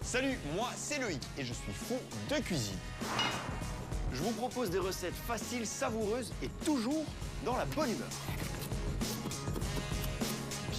Salut, moi c'est Loïc et je suis fou de cuisine. Je vous propose des recettes faciles, savoureuses et toujours dans la bonne humeur.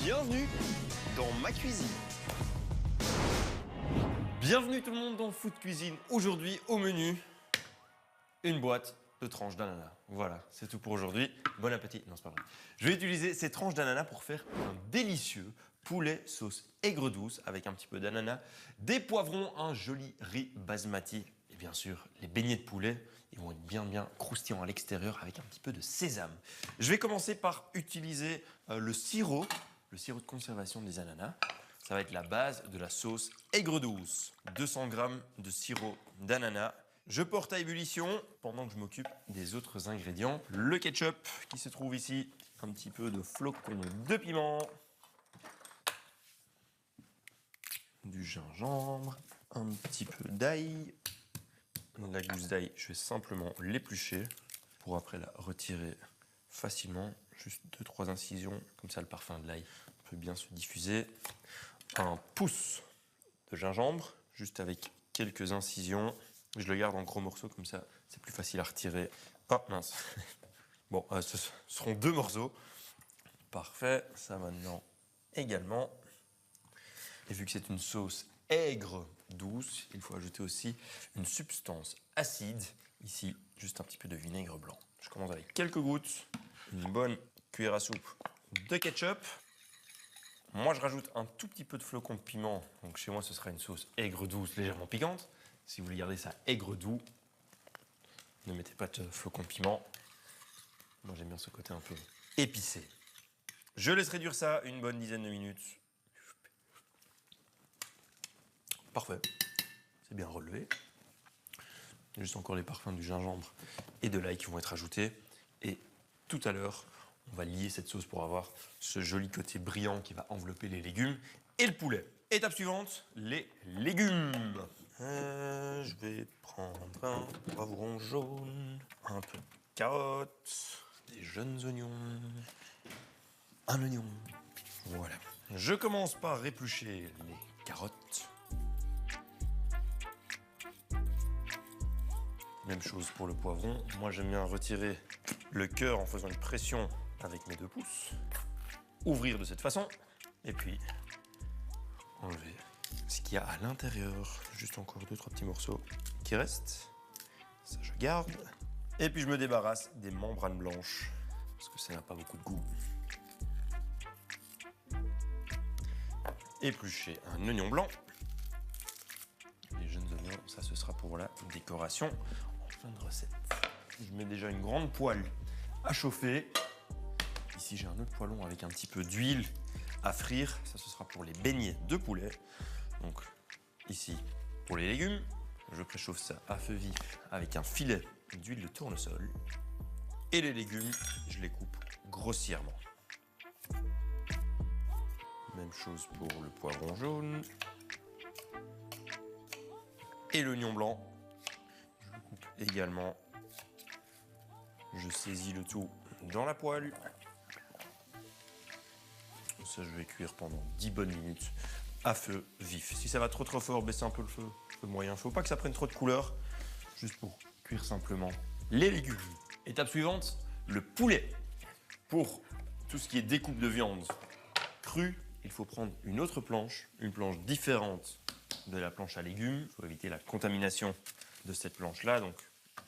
Bienvenue dans ma cuisine. Bienvenue tout le monde dans Food Cuisine. Aujourd'hui au menu, une boîte de tranches d'ananas. Voilà, c'est tout pour aujourd'hui. Bon appétit. Non, c'est pas vrai. Je vais utiliser ces tranches d'ananas pour faire un délicieux poulet sauce aigre douce avec un petit peu d'ananas, des poivrons, un joli riz basmati et bien sûr les beignets de poulet. Ils vont être bien croustillants à l'extérieur avec un petit peu de sésame. Je vais commencer par utiliser le sirop de conservation des ananas. Ça va être la base de la sauce aigre douce. 200 g de sirop d'ananas. Je porte à ébullition pendant que je m'occupe des autres ingrédients. Le ketchup qui se trouve ici, un petit peu de flocons de piment, du gingembre, un petit peu d'ail. La gousse d'ail, je vais simplement l'éplucher pour après la retirer facilement. Juste 2-3 incisions, comme ça le parfum de l'ail peut bien se diffuser. Un pouce de gingembre, juste avec quelques incisions. Je le garde en gros morceaux, comme ça c'est plus facile à retirer. Oh mince. Bon, ce seront 2 morceaux. Parfait, ça maintenant également. Et vu que c'est une sauce aigre douce, il faut ajouter aussi une substance acide. Ici, juste un petit peu de vinaigre blanc. Je commence avec quelques gouttes, une bonne cuillère à soupe de ketchup. Moi, je rajoute un tout petit peu de flocons de piment. Donc chez moi, ce sera une sauce aigre douce, légèrement piquante. Si vous voulez garder ça aigre doux, ne mettez pas de flocons de piment. Moi, j'aime bien ce côté un peu épicé. Je laisse réduire ça une bonne dizaine de minutes. Parfait, c'est bien relevé. Juste encore les parfums du gingembre et de l'ail qui vont être ajoutés. Et tout à l'heure, on va lier cette sauce pour avoir ce joli côté brillant qui va envelopper les légumes et le poulet. Étape suivante, les légumes. Je vais prendre un poivron jaune, un peu de carottes, des jeunes oignons, un oignon. Voilà. Je commence par éplucher les carottes. Même chose pour le poivron. Moi, j'aime bien retirer le cœur en faisant une pression avec mes 2 pouces. Ouvrir de cette façon. Et puis, enlever ce qu'il y a à l'intérieur. Juste encore 2-3 petits morceaux qui restent. Ça, je garde. Et puis, je me débarrasse des membranes blanches. Parce que ça n'a pas beaucoup de goût. Éplucher un oignon blanc. Les jeunes oignons, ça, ce sera pour la décoration. Fin de recette. Je mets déjà une grande poêle à chauffer. Ici, j'ai un autre poêlon avec un petit peu d'huile à frire. Ça, ce sera pour les beignets de poulet. Donc, ici, pour les légumes, je préchauffe ça à feu vif avec un filet d'huile de tournesol. Et les légumes, je les coupe grossièrement. Même chose pour le poivron jaune. Et l'oignon blanc. Également, je saisis le tout dans la poêle. Ça, je vais cuire pendant 10 bonnes minutes à feu vif. Si ça va trop fort, baissez un peu le feu, feu moyen. Faut pas que ça prenne trop de couleur, juste pour cuire simplement les légumes. Étape suivante, le poulet. Pour tout ce qui est découpe de viande crue, il faut prendre une autre planche, une planche différente de la planche à légumes. Il faut éviter la contamination de cette planche-là, donc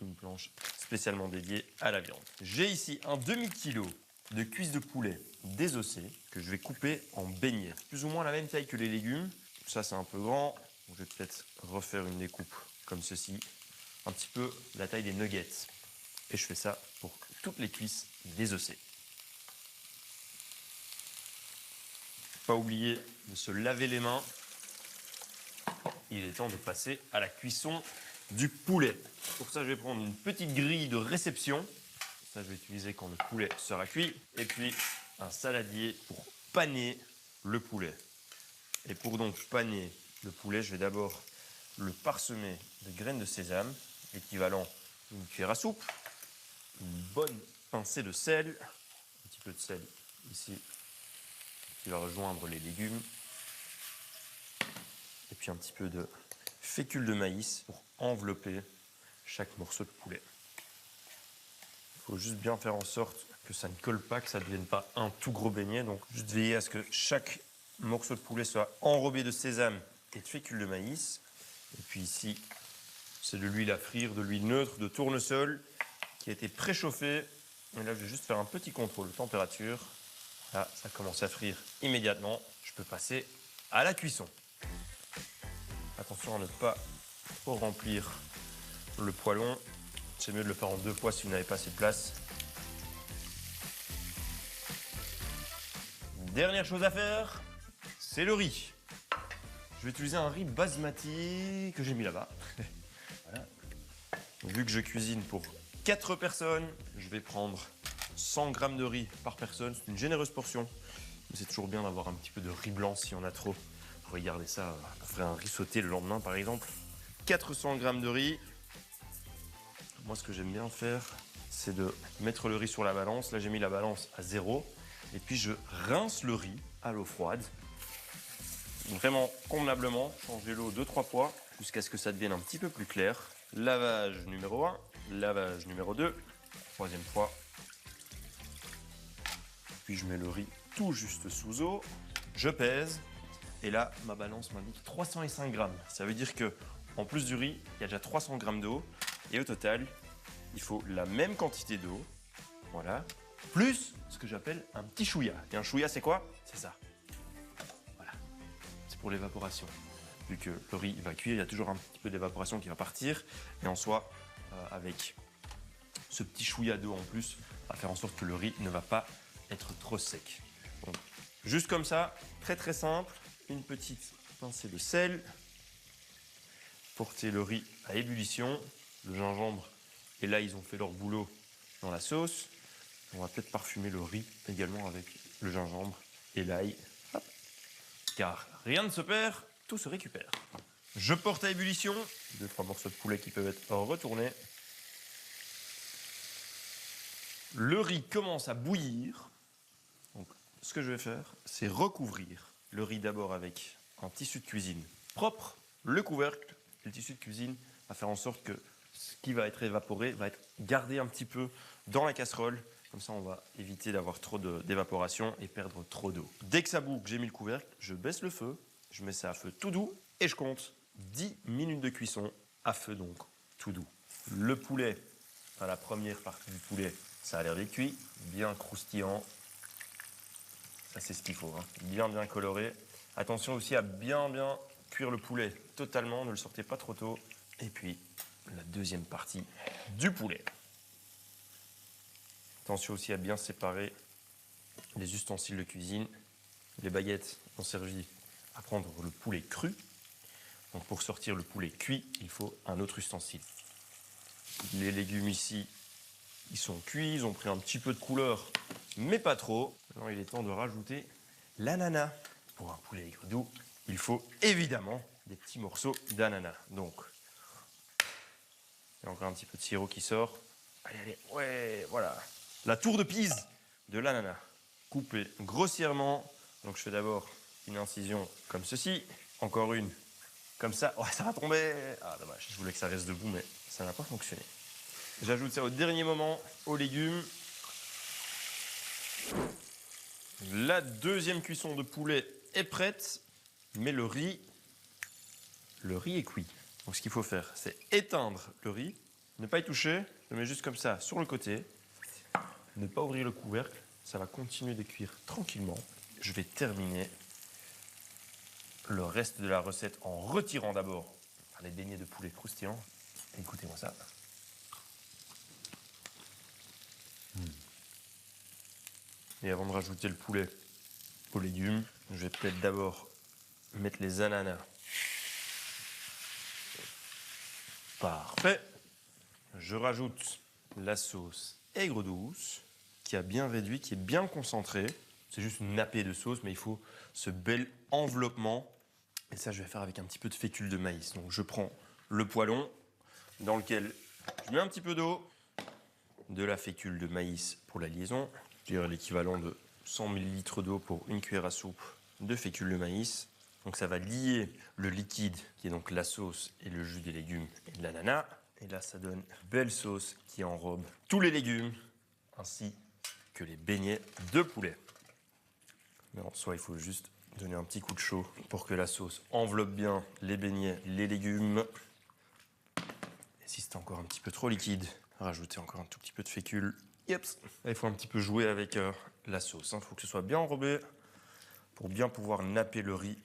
une planche spécialement dédiée à la viande. J'ai ici un demi-kilo de cuisses de poulet désossées que je vais couper en beignets. Plus ou moins la même taille que les légumes. Ça, c'est un peu grand. Donc, je vais peut-être refaire une découpe comme ceci. Un petit peu la taille des nuggets. Et je fais ça pour toutes les cuisses désossées. Pas oublier de se laver les mains. Il est temps de passer à la cuisson du poulet. Pour ça, je vais prendre une petite grille de réception. Ça, je vais utiliser quand le poulet sera cuit. Et puis, un saladier pour paner le poulet. Et pour donc paner le poulet, je vais d'abord le parsemer de graines de sésame, l'équivalent d'une cuillère à soupe, une bonne pincée de sel, un petit peu de sel ici, qui va rejoindre les légumes. Et puis un petit peu de fécule de maïs pour envelopper chaque morceau de poulet. Il faut juste bien faire en sorte que ça ne colle pas, que ça ne devienne pas un tout gros beignet. Donc juste veiller à ce que chaque morceau de poulet soit enrobé de sésame et de fécule de maïs. Et puis ici, c'est de l'huile à frire, de l'huile neutre, de tournesol qui a été préchauffée. Et là, je vais juste faire un petit contrôle de température. Là, ça commence à frire immédiatement. Je peux passer à la cuisson. Attention à ne pas trop remplir le poêlon. C'est mieux de le faire en 2 fois si vous n'avez pas assez de place. Dernière chose à faire, c'est le riz. Je vais utiliser un riz basmati que j'ai mis là-bas. Voilà. Vu que je cuisine pour 4 personnes, je vais prendre 100 g de riz par personne. C'est une généreuse portion. Mais c'est toujours bien d'avoir un petit peu de riz blanc s'il y en a trop. Vous pouvez garder ça pour faire un riz sauté le lendemain par exemple. 400 g de riz. Moi, ce que j'aime bien faire, c'est de mettre le riz sur la balance. Là, j'ai mis la balance à 0. Et puis, je rince le riz à l'eau froide. Vraiment convenablement. Changer l'eau 2-3 fois jusqu'à ce que ça devienne un petit peu plus clair. Lavage numéro 1. Lavage numéro 2. 3e fois. Puis, je mets le riz tout juste sous eau. Je pèse. Et là, ma balance m'indique 305 g. Ça veut dire que en plus du riz, il y a déjà 300 g d'eau. Et au total, il faut la même quantité d'eau, voilà, plus ce que j'appelle un petit chouïa. Et un chouïa, c'est quoi? C'est ça. Voilà. C'est pour l'évaporation. Vu que le riz va cuire, il y a toujours un petit peu d'évaporation qui va partir. Et en soi, avec ce petit chouïa d'eau en plus, va faire en sorte que le riz ne va pas être trop sec. Donc, juste comme ça, très très simple. Une petite pincée de sel. Porter le riz à ébullition. Le gingembre et l'ail, ils ont fait leur boulot dans la sauce. On va peut-être parfumer le riz également avec le gingembre et l'ail. Car rien ne se perd, tout se récupère. Je porte à ébullition 2-3 morceaux de poulet qui peuvent être retournés. Le riz commence à bouillir. Donc, ce que je vais faire, c'est recouvrir le riz d'abord avec un tissu de cuisine propre, le couvercle et le tissu de cuisine va faire en sorte que ce qui va être évaporé va être gardé un petit peu dans la casserole. Comme ça, on va éviter d'avoir trop d'évaporation et perdre trop d'eau. Dès que ça bout, que j'ai mis le couvercle, je baisse le feu, je mets ça à feu tout doux et je compte 10 minutes de cuisson à feu donc tout doux. Le poulet, enfin la première partie du poulet, ça a l'air d'être cuit, bien croustillant. Ça, c'est ce qu'il faut, hein. Bien coloré. Attention aussi à bien cuire le poulet totalement, ne le sortez pas trop tôt. Et puis, la deuxième partie du poulet. Attention aussi à bien séparer les ustensiles de cuisine. Les baguettes ont servi à prendre le poulet cru. Donc pour sortir le poulet cuit, il faut un autre ustensile. Les légumes ici, ils sont cuits, ils ont pris un petit peu de couleur, mais pas trop. Maintenant, il est temps de rajouter l'ananas. Pour un poulet aigre doux, il faut évidemment des petits morceaux d'ananas. Donc, il y a encore un petit peu de sirop qui sort. Allez, ouais, voilà. La tour de Pise de l'ananas. Coupé grossièrement. Donc je fais d'abord une incision comme ceci. Encore une comme ça. Oh, ça va tomber. Ah, dommage. Je voulais que ça reste debout, mais ça n'a pas fonctionné. J'ajoute ça au dernier moment aux légumes. La deuxième cuisson de poulet est prête. Mais le riz est cuit. Donc ce qu'il faut faire, c'est éteindre le riz, ne pas y toucher, je le mets juste comme ça sur le côté, ne pas ouvrir le couvercle, ça va continuer de cuire tranquillement. Je vais terminer le reste de la recette en retirant d'abord les beignets de poulet croustillants. Écoutez-moi ça. Et avant de rajouter le poulet aux légumes, je vais peut-être d'abord mettre les ananas. Parfait. Je rajoute la sauce aigre douce qui a bien réduit, qui est bien concentrée. C'est juste une nappée de sauce, mais il faut ce bel enveloppement. Et ça, je vais faire avec un petit peu de fécule de maïs. Donc, je prends le poêlon dans lequel je mets un petit peu d'eau, de la fécule de maïs pour la liaison. Je dirais l'équivalent de 100 ml d'eau pour une cuillère à soupe de fécule de maïs. Donc ça va lier le liquide, qui est donc la sauce et le jus des légumes et de l'ananas. Et là, ça donne une belle sauce qui enrobe tous les légumes, ainsi que les beignets de poulet. Mais en soi, il faut juste donner un petit coup de chaud pour que la sauce enveloppe bien les beignets, les légumes. Et si c'est encore un petit peu trop liquide, rajoutez encore un tout petit peu de fécule. Yeps. Là, il faut un petit peu jouer avec la sauce. Il faut que ce soit bien enrobé pour bien pouvoir napper le riz.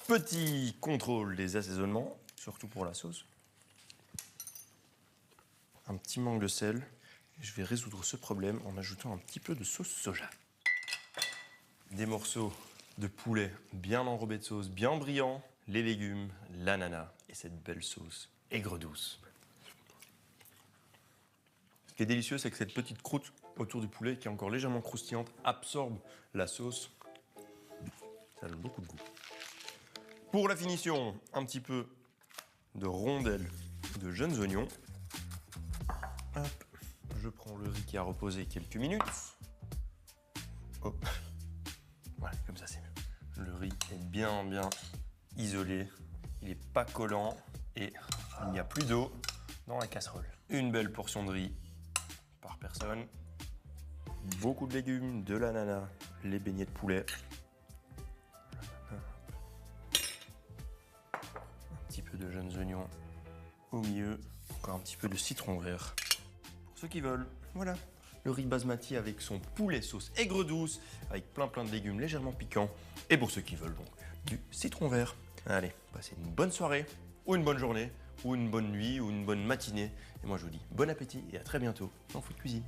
Petit contrôle des assaisonnements, surtout pour la sauce. Un petit manque de sel. Je vais résoudre ce problème en ajoutant un petit peu de sauce soja. Des morceaux de poulet bien enrobés de sauce, bien brillants, les légumes, l'ananas et cette belle sauce aigre douce. Ce qui est délicieux, c'est que cette petite croûte autour du poulet, qui est encore légèrement croustillante, absorbe la sauce. Ça donne beaucoup de goût. Pour la finition, un petit peu de rondelles de jeunes oignons. Hop. Je prends le riz qui a reposé quelques minutes. Hop. Voilà, comme ça c'est mieux. Le riz est bien isolé. Il n'est pas collant et il n'y a plus d'eau dans la casserole. Une belle portion de riz par personne. Beaucoup de légumes, de l'ananas, les beignets de poulet. Un petit peu de jeunes oignons au milieu. Encore un petit peu de citron vert. Pour ceux qui veulent, voilà. Le riz basmati avec son poulet sauce aigre douce, avec plein de légumes légèrement piquants. Et pour ceux qui veulent donc du citron vert. Allez, passez une bonne soirée, ou une bonne journée, ou une bonne nuit, ou une bonne matinée. Et moi je vous dis bon appétit et à très bientôt dans Food Cuisine.